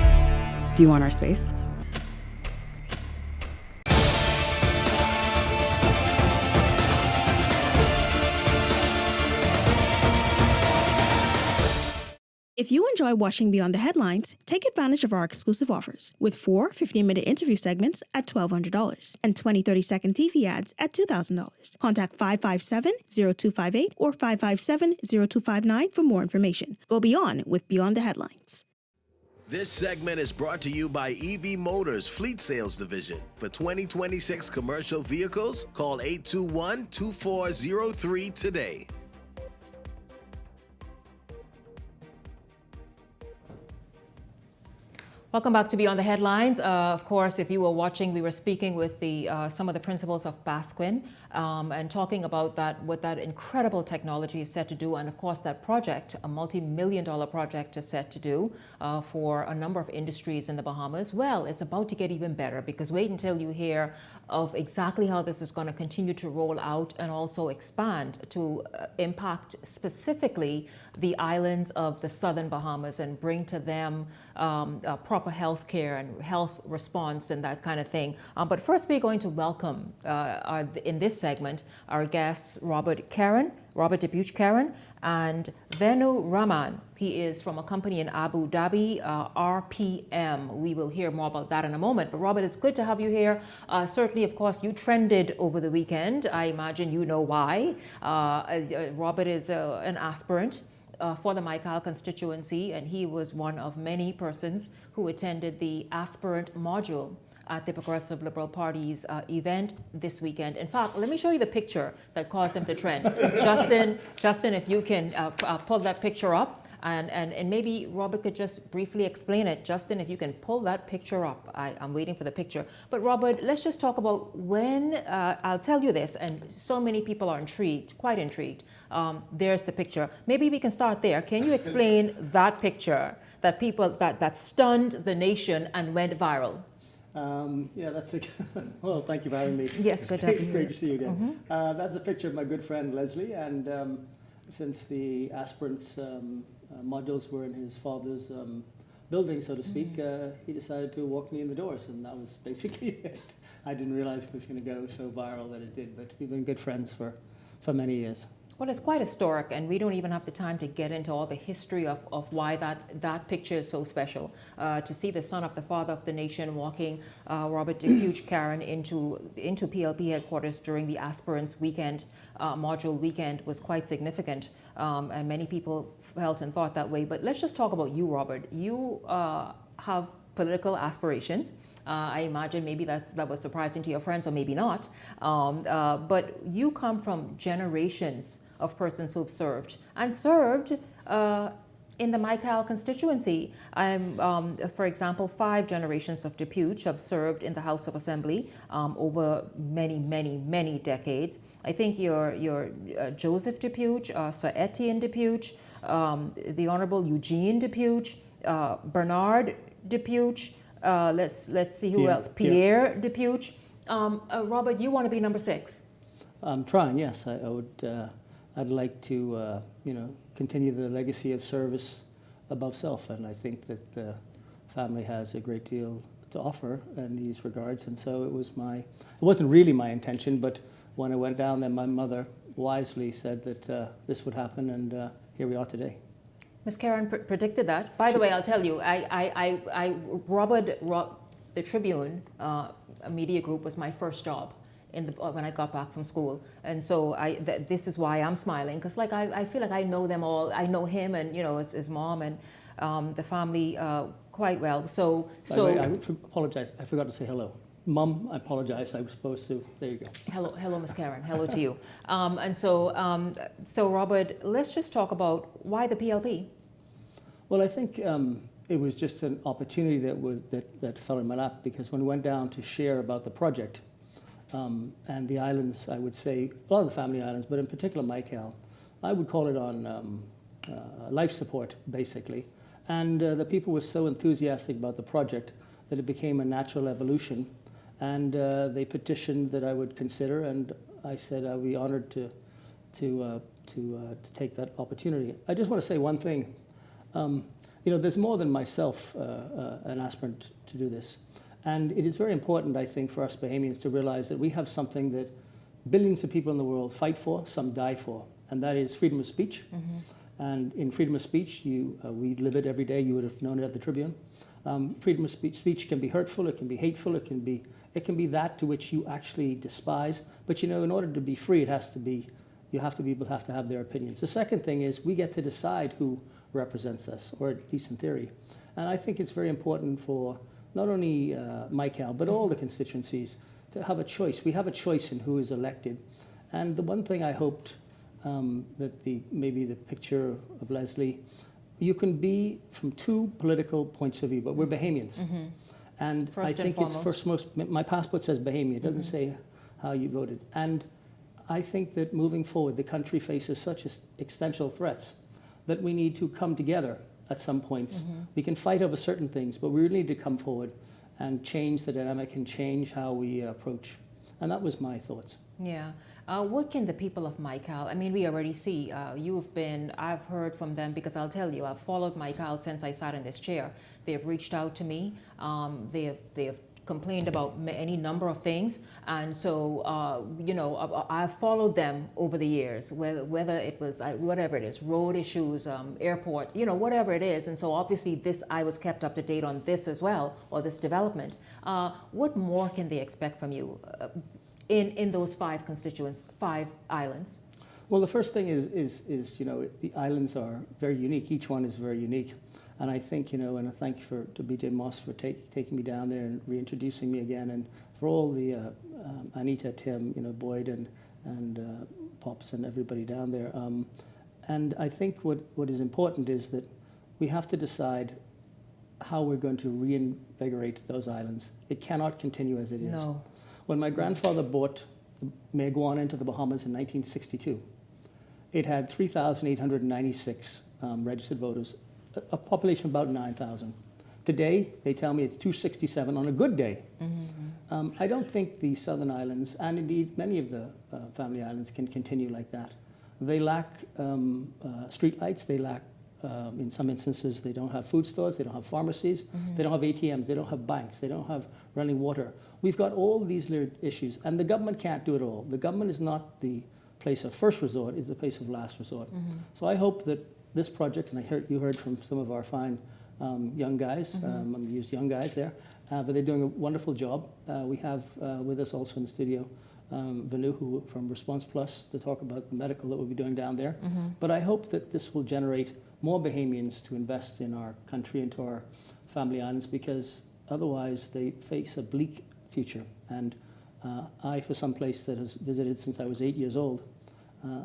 Speaker 1: Do you want our space?
Speaker 8: If you enjoy watching Beyond the Headlines, take advantage of our exclusive offers with 4 15-minute interview segments at $1,200 and 20 30-second TV ads at $2,000. Contact 557-0258 or 557-0259 for more information. Go beyond with Beyond the Headlines.
Speaker 9: This segment is brought to you by EV Motors Fleet Sales Division. For 2026 commercial vehicles, call 821-2403 today.
Speaker 2: Welcome back to Beyond the Headlines. Of course, if you were watching, we were speaking with some of the principals of Basquin and talking about what that incredible technology is set to do. And of course, that project, a multi-million-dollar project is set to do for a number of industries in the Bahamas. Well, it's about to get even better because wait until you hear of exactly how this is going to continue to roll out and also expand to impact specifically the islands of the southern Bahamas and bring to them proper health care and health response and that kind of thing. But first, we're going to welcome in this segment our guests, Robert DePuch Karen, and Venu Raman. He is from a company in Abu Dhabi, RPM. We will hear more about that in a moment. But Robert, it's good to have you here. Certainly, of course, you trended over the weekend. I imagine you know why. Robert is an aspirant for the Maikal constituency, and he was one of many persons who attended the aspirant module at the Progressive Liberal Party's event this weekend. In fact, let me show you the picture that caused him to trend. Justin, if you can pull that picture up, and maybe Robert could just briefly explain it. Justin, if you can pull that picture up. I'm waiting for the picture. But Robert, let's just talk about when, I'll tell you this, and so many people are intrigued, quite intrigued. There's the picture. Maybe we can start there. Can you explain that picture that stunned the nation and went viral?
Speaker 19: Yeah, that's a well, thank you for having me.
Speaker 2: Yes, good to have you.
Speaker 19: Great to see you again. That's a picture of my good friend Leslie, and since the aspirants modules were in his father's building, so to speak, he decided to walk me in the doors, and that was basically it. I didn't realize it was going to go so viral that it did, but we've been good friends for many years.
Speaker 2: Well, it's quite historic, and we don't even have the time to get into all the history of why that picture is so special. To see the son of the father of the nation walking Robert DePuch Karen into PLP headquarters during the aspirants weekend, module weekend, was quite significant, and many people felt and thought that way. But let's just talk about you, Robert. You have political aspirations. I imagine maybe that was surprising to your friends, or maybe not. But you come from generations of persons who've served in the Maikal constituency. For example, 5 generations of DePuch have served in the House of Assembly over many decades. I think you're Joseph DePuch, Sir Etienne DePuch, the Honorable Eugene DePuch, Bernard DePuch. Let's see who else. Pierre DePuch. Robert, you want to be number 6?
Speaker 19: I'm trying. Yes, I would. I'd like to continue the legacy of service above self, and I think that the family has a great deal to offer in these regards. And so it wasn't really my intention, but when I went down there, my mother wisely said that this would happen, and here we are today.
Speaker 2: Ms. Karen predicted that. By the way, I'll tell you, the Tribune, a media group, was my first job when I got back from school, and so this is why I'm smiling, because like I feel like I know them all. I know him and his mom and the family quite well. So
Speaker 19: I apologize. I forgot to say hello. Mum, I apologize. I was supposed to. There you go.
Speaker 2: Hello, Ms. Karen. Hello to you. So Robert, let's just talk about why the PLP.
Speaker 19: Well, I think it was just an opportunity that fell in my lap, because when we went down to share about the project and the islands, I would say a lot of the family islands, but in particular Michael, I would call it on life support basically, and the people were so enthusiastic about the project that it became a natural evolution. And they petitioned that I would consider, and I said I'd be honored to take that opportunity. I just want to say one thing. There's more than myself an aspirant to do this, and it is very important, I think, for us Bahamians to realize that we have something that billions of people in the world fight for, some die for, and that is freedom of speech. Mm-hmm. And in freedom of speech, we live it every day. You would have known it at the Tribune. Freedom of speech can be hurtful, it can be hateful, it can be that to which you actually despise. But in order to be free, people have to have their opinions. The second thing is we get to decide who represents us, or at least in theory. And I think it's very important for not only Michael, but all the constituencies to have a choice. We have a choice in who is elected. And the one thing I hoped that maybe the picture of Leslie, you can be from two political points of view, but we're Bahamians. Mm-hmm. And I think my passport says Bahamian. It doesn't say how you voted. And I think that moving forward, the country faces such existential threats that we need to come together at some points. Mm-hmm. We can fight over certain things, but we really need to come forward and change the dynamic and change how we approach. And that was my thoughts.
Speaker 2: Yeah. What can the people of Michael, I mean, we already see, I've heard from them, because I'll tell you, I've followed Michael since I sat in this chair. They've reached out to me. They have complained about any number of things. And so, I've followed them over the years, whether it was, whatever it is, road issues, airports, whatever it is. And so obviously I was kept up to date on this as well, or this development. What more can they expect from you? In those 5 islands?
Speaker 19: Well, the first thing is the islands are very unique. Each one is very unique. And I think, and I thank you to BJ Moss for taking me down there and reintroducing me again, and for all the Anita, Tim, Boyd and Pops and everybody down there. And I think what is important is that we have to decide how we're going to reinvigorate those islands. It cannot continue as it is.
Speaker 2: No.
Speaker 19: When my grandfather bought Mayaguana into the Bahamas in 1962, it had 3,896 registered voters, a population of about 9,000. Today, they tell me it's 267 on a good day. Mm-hmm. I don't think the Southern Islands, and indeed many of the family islands, can continue like that. They lack streetlights, they lack, in some instances, they don't have food stores, they don't have pharmacies, mm-hmm. they don't have ATMs, they don't have banks, they don't have running water. We've got all these issues, and the government can't do it all. The government is not the place of first resort, it's the place of last resort. Mm-hmm. So I hope that this project, and you heard from some of our fine young guys, mm-hmm. I'm going to use young guys there, but they're doing a wonderful job. We have with us also in the studio Vanu, who from Response Plus, to talk about the medical that we'll be doing down there. Mm-hmm. But I hope that this will generate more Bahamians to invest in our country, into our family islands, because otherwise they face a bleak future. And I, for some place that has visited since I was 8 years old,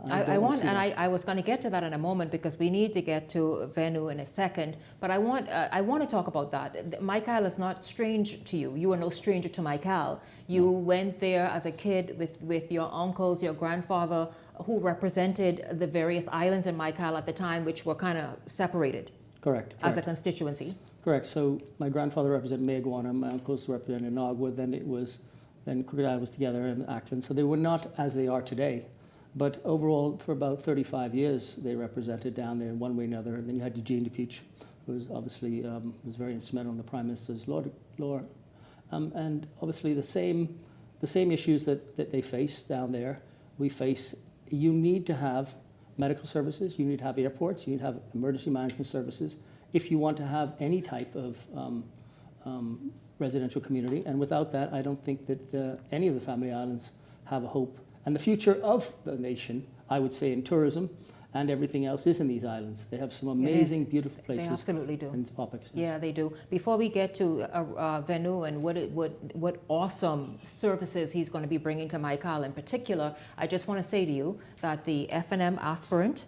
Speaker 19: I was going to get to that in a moment, because we need to get to Venu in a second. But I want to talk about that. Michael is not strange to you. You are no stranger to Michael. You went there as a kid with your uncles, your grandfather, who represented the various islands in Michael at the time, which were kind of separated. Correct.
Speaker 2: As a constituency.
Speaker 19: Correct. So my grandfather represented Mayaguana, my uncles represented Nagwa. Then Crooked Island was together in Auckland. So they were not as they are today. But overall, for about 35 years, they represented down there in one way or another. And then you had Eugene DePuch who was obviously was very instrumental in the Prime Minister's law. And obviously the same issues that they face down there, we face. You need to have medical services, you need to have airports, you need to have emergency management services if you want to have any type of residential community. And without that, I don't think that any of the Family Islands have a hope. And the future of the nation, I would say, in tourism and everything else is in these islands. They have some amazing, beautiful places.
Speaker 2: They absolutely do.
Speaker 19: And topics.
Speaker 2: Yeah, they do. Before we get to Venu and what awesome services he's going to be bringing to Michael in particular, I just want to say to you that the F&M aspirant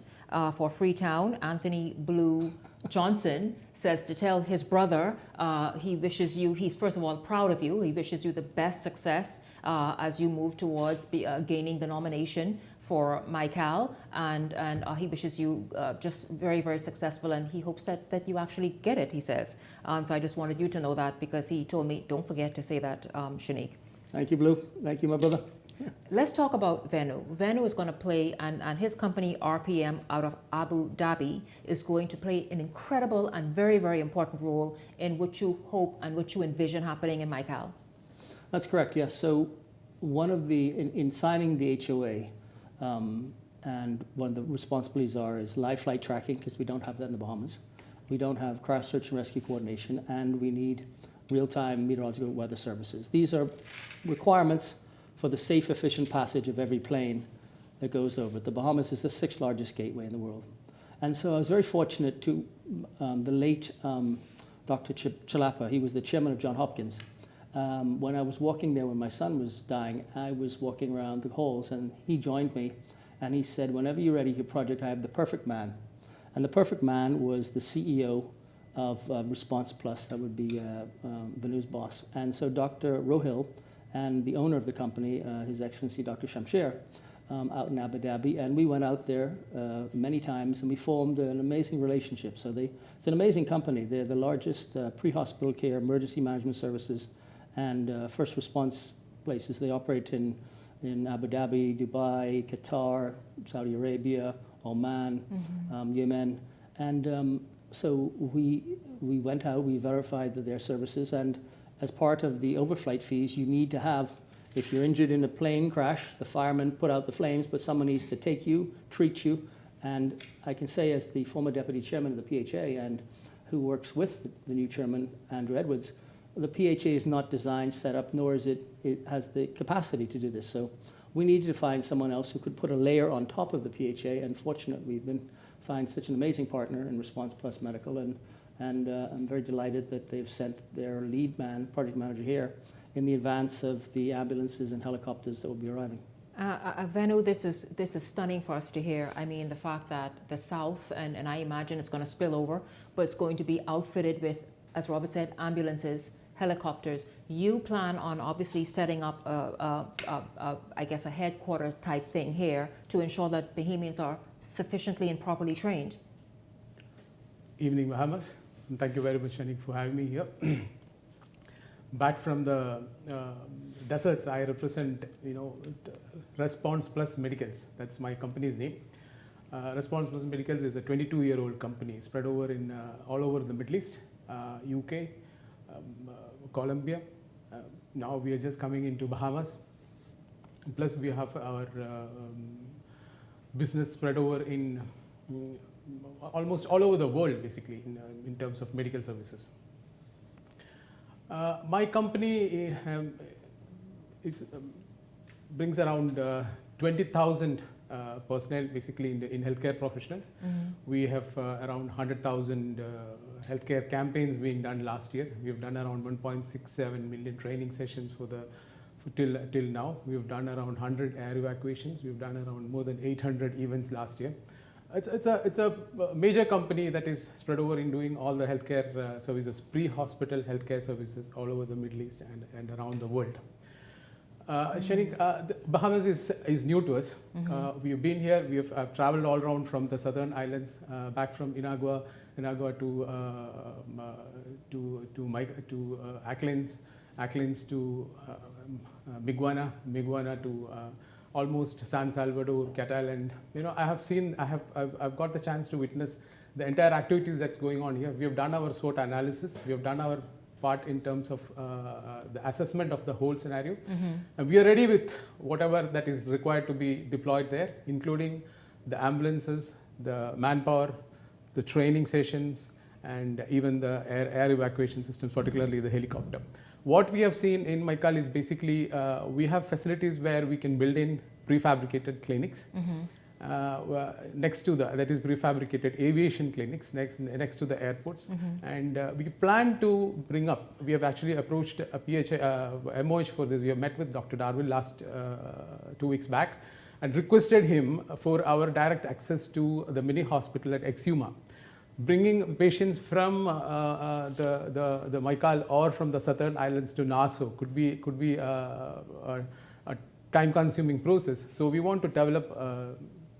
Speaker 2: for Freetown, Anthony Blue Johnson, says to tell his brother he wishes you, he's first of all proud of you, he wishes you the best success as you move towards gaining the nomination for Michael, and he wishes you just very, very successful, and he hopes that you actually get it, he says. So I just wanted you to know that, because he told me, don't forget to say that, Shanique.
Speaker 19: Thank you, Blue. Thank you, my brother.
Speaker 2: Let's talk about Venu. Venu is going to play, and his company RPM out of Abu Dhabi is going to play an incredible and very, very important role in what you hope and what you envision happening in Michael.
Speaker 19: That's correct, yes. So one of the, in signing the HOA, and one of the responsibilities is live flight tracking, because we don't have that in the Bahamas. We don't have crash search and rescue coordination, and we need real-time meteorological weather services. These are requirements for the safe, efficient passage of every plane that goes over it. The Bahamas is the 6th largest gateway in the world. And so I was very fortunate to, the late Dr. Chalapa, he was the chairman of Johns Hopkins. When I was walking there when my son was dying, I was walking around the halls, and he joined me, and he said, whenever you're ready for your project, I have the perfect man. And the perfect man was the CEO of Response Plus, that would be Venu's boss. And so Dr. Rohil and the owner of the company, His Excellency Dr. Shamsher, out in Abu Dhabi, and we went out there many times, and we formed an amazing relationship. So it's an amazing company. They're the largest pre-hospital care, emergency management services, and first response places. They operate in Abu Dhabi, Dubai, Qatar, Saudi Arabia, Oman, Yemen. And so we went out, we verified their services, and as part of the overflight fees, you need to have, if you're injured in a plane crash, the firemen put out the flames, but someone needs to take you, treat you. And I can say, as the former deputy chairman of the PHA, and who works with the new chairman, Andrew Edwards, the PHA is not designed, set up, nor is it has the capacity to do this. So we needed to find someone else who could put a layer on top of the PHA, and fortunately we've find such an amazing partner in Response Plus Medical, and I'm very delighted that they've sent their lead man, project manager here, in the advance of the ambulances and helicopters that will be arriving.
Speaker 2: Venu, this is stunning for us to hear. I mean, the fact that the South, and I imagine it's going to spill over, but it's going to be outfitted with, as Robert said, ambulances, helicopters. You plan on obviously setting up, I guess, a headquarter type thing here to ensure that Bahamians are sufficiently and properly trained.
Speaker 20: Evening, Bahamas. And thank you very much, Shanique, for having me here. Back from the deserts, I represent, Response Plus Medicals. That's my company's name. Response Plus Medicals is a 22-year-old company spread over in all over the Middle East, UK, Colombia. Now we are just coming into Bahamas. Plus we have our business spread over in almost all over the world, basically, in terms of medical services. My company brings around 20,000 personnel, basically, in healthcare professionals.
Speaker 2: Mm-hmm.
Speaker 20: We have around 100,000 healthcare campaigns being done last year. We've done around 1.67 million training sessions till now. We've done around 100 air evacuations. We've done around more than 800 events last year. It's a major company that is spread over in doing all the healthcare services, pre-hospital healthcare services all over the Middle East and around the world. Shanique, Bahamas is new to us.
Speaker 2: Mm-hmm.
Speaker 20: We've been here. I've traveled all around from the southern islands, back from Inagua to Acklins to Miguana to almost San Salvador, Catal, and I've got the chance to witness the entire activities that's going on here. We have done our SWOT analysis. We have done our part in terms of the assessment of the whole scenario. And we are ready with whatever that is required to be deployed there, including the ambulances, the manpower, the training sessions, and even the air evacuation systems, particularly the helicopter. What we have seen in Maikal is basically we have facilities where we can build in prefabricated clinics. Next to that is prefabricated aviation clinics next to the airports, and we plan to bring up. We have actually approached a MOH for this. We have met with Dr. Darwin last 2 weeks back, and requested him for our direct access to the mini hospital at Exuma, bringing patients from the Maikal or from the southern islands to Nassau could be a time-consuming process. So we want to develop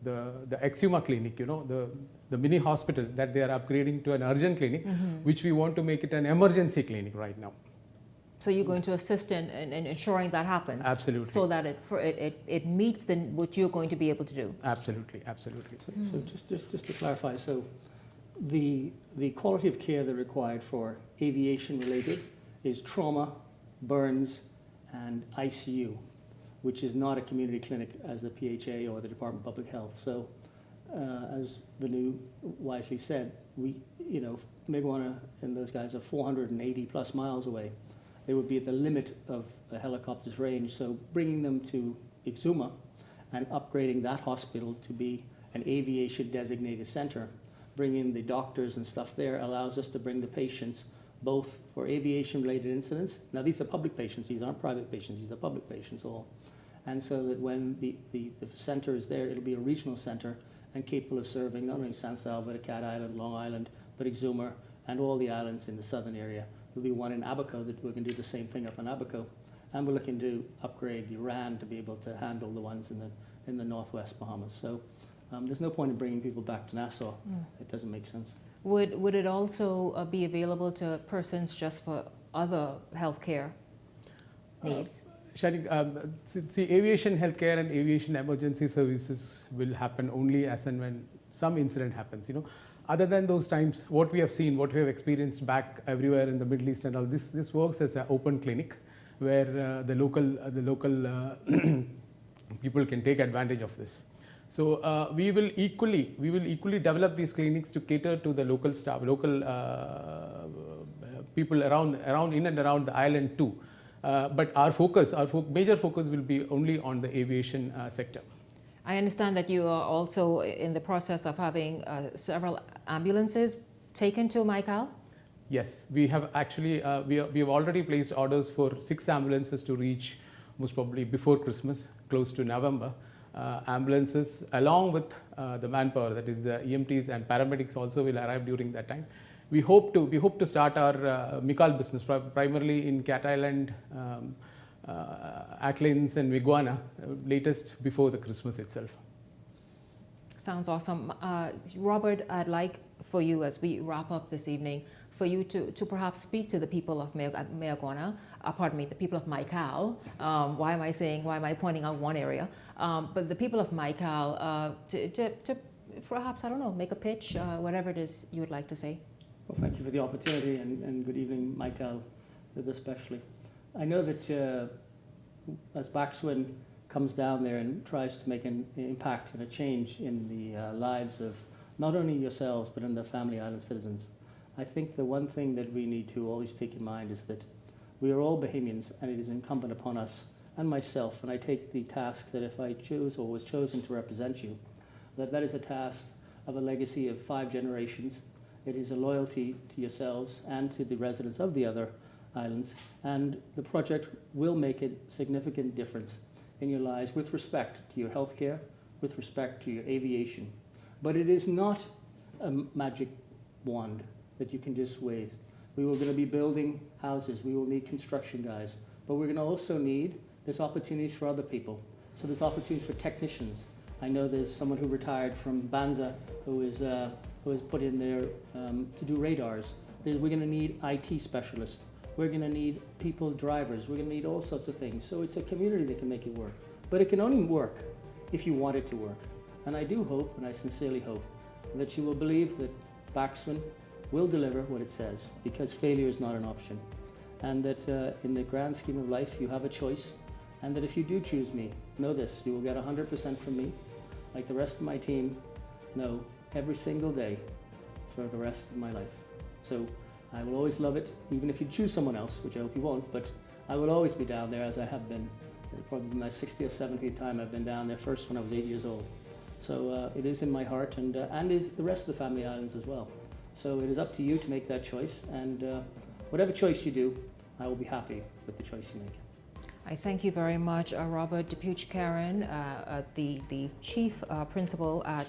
Speaker 20: the Exuma clinic, the mini hospital that they are upgrading to an urgent clinic, which we want to make it an emergency clinic right now.
Speaker 2: So you're going to assist in ensuring that happens?
Speaker 20: Absolutely.
Speaker 2: So that it meets what you're going to be able to do?
Speaker 20: Absolutely, absolutely.
Speaker 19: So just to clarify, so the quality of care that required for aviation related is trauma, burns, and ICU, which is not a community clinic as the PHA or the Department of Public Health. So, as Venu wisely said, Megawana and those guys are 480 plus miles away. They would be at the limit of a helicopter's range. So, bringing them to Exuma and upgrading that hospital to be an aviation designated center, bringing the doctors and stuff there allows us to bring the patients both for aviation related incidents. Now, these are public patients, these aren't private patients, these are public patients all. And so that when the center is there, it'll be a regional center and capable of serving not only San Salvador, Cat Island, Long Island, but Exuma and all the islands in the southern area. There'll be one in Abaco that we're going to do the same thing up in Abaco. And we're looking to upgrade the RAN to be able to handle the ones in the northwest Bahamas. So there's no point in bringing people back to Nassau. It doesn't make sense.
Speaker 2: Would it also be available to persons just for other healthcare needs?
Speaker 20: Shani, see, aviation healthcare and aviation emergency services will happen only as and when some incident happens. Other than those times, what we have seen, what we have experienced back everywhere in the Middle East and all, this works as an open clinic where the local people can take advantage of this. So we will equally develop these clinics to cater to the local staff, local people around in and around the island too. But our major focus will be only on the aviation sector.
Speaker 2: I understand that you are also in the process of having several ambulances taken to Maikal?
Speaker 20: Yes, we have actually, we have already placed orders for 6 ambulances to reach most probably before Christmas, close to November. Ambulances along with the manpower, that is the EMTs and paramedics also will arrive during that time. We hope to start our Maikal business primarily in Cat Island, Acklins and Megawana, latest before the Christmas itself.
Speaker 2: Sounds awesome. Robert, I'd like for you, as we wrap up this evening, for you to perhaps speak to the people of Megawana, the people of Maikal. Why am I pointing out one area? But the people of Maikal to perhaps, I don't know, make a pitch, whatever it is you would like to say.
Speaker 19: Well, thank you for the opportunity, and good evening, Maikal, especially. I know that as Backswin comes down there and tries to make an impact and a change in the lives of not only yourselves, but in the Family Island citizens, I think the one thing that we need to always take in mind is that we are all Bahamians, and it is incumbent upon us and myself, and I take the task that if I choose or was chosen to represent you, that is a task of a legacy of 5 generations. It is a loyalty to yourselves and to the residents of the other islands, and the project will make a significant difference in your lives with respect to your healthcare, with respect to your aviation. But it is not a magic wand that you can just wave. We were going to be building houses. We will need construction guys. But we're going to also need, there's opportunities for other people. So there's opportunities for technicians. I know there's someone who retired from Banza who is put in there to do radars. We're going to need IT specialists. We're going to need people, drivers. We're going to need all sorts of things. So it's a community that can make it work. But it can only work if you want it to work. And I do hope, and I sincerely hope, that you will believe that Baxman will deliver what it says, because failure is not an option. And that in the grand scheme of life, you have a choice. And that if you do choose me, know this, you will get 100% from me, like the rest of my team know, every single day for the rest of my life. So I will always love it, even if you choose someone else, which I hope you won't, but I will always be down there as I have been. Probably my 60th or 70th time I've been down there, first when I was 8 years old. So it is in my heart, and is the rest of the family islands as well. So it is up to you to make that choice, and whatever choice you do, I will be happy with the choice you make.
Speaker 2: I thank you very much, Robert Depuch-Karen, the chief principal at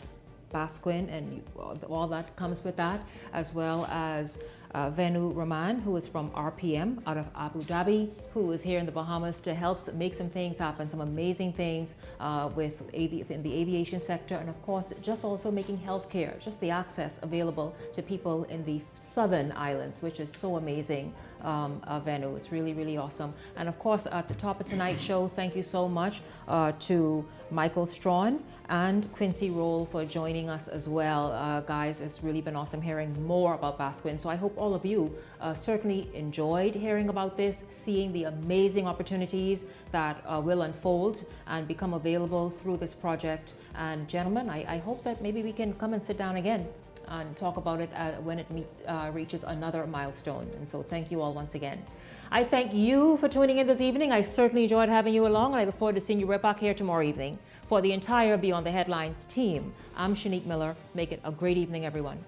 Speaker 2: Basquin, and all that comes with that, as well as Venu Rahman, who is from RPM out of Abu Dhabi, who is here in the Bahamas to help make some things happen, some amazing things in the aviation sector, and of course, just also making healthcare, just the access available to people in the southern islands, which is so amazing. Venu, it's really, really awesome. And of course, at the top of tonight's show, thank you so much to Michael Strawn and Quincy Roll for joining us as well. Guys, it's really been awesome hearing more about Basquin. So I hope all of you certainly enjoyed hearing about this, seeing the amazing opportunities that will unfold and become available through this project. And gentlemen, I hope that maybe we can come and sit down again and talk about it when it reaches another milestone. And so thank you all once again. I thank you for tuning in this evening. I certainly enjoyed having you along. I look forward to seeing you right back here tomorrow evening. For the entire Beyond the Headlines team, I'm Shanique Miller. Make it a great evening, everyone.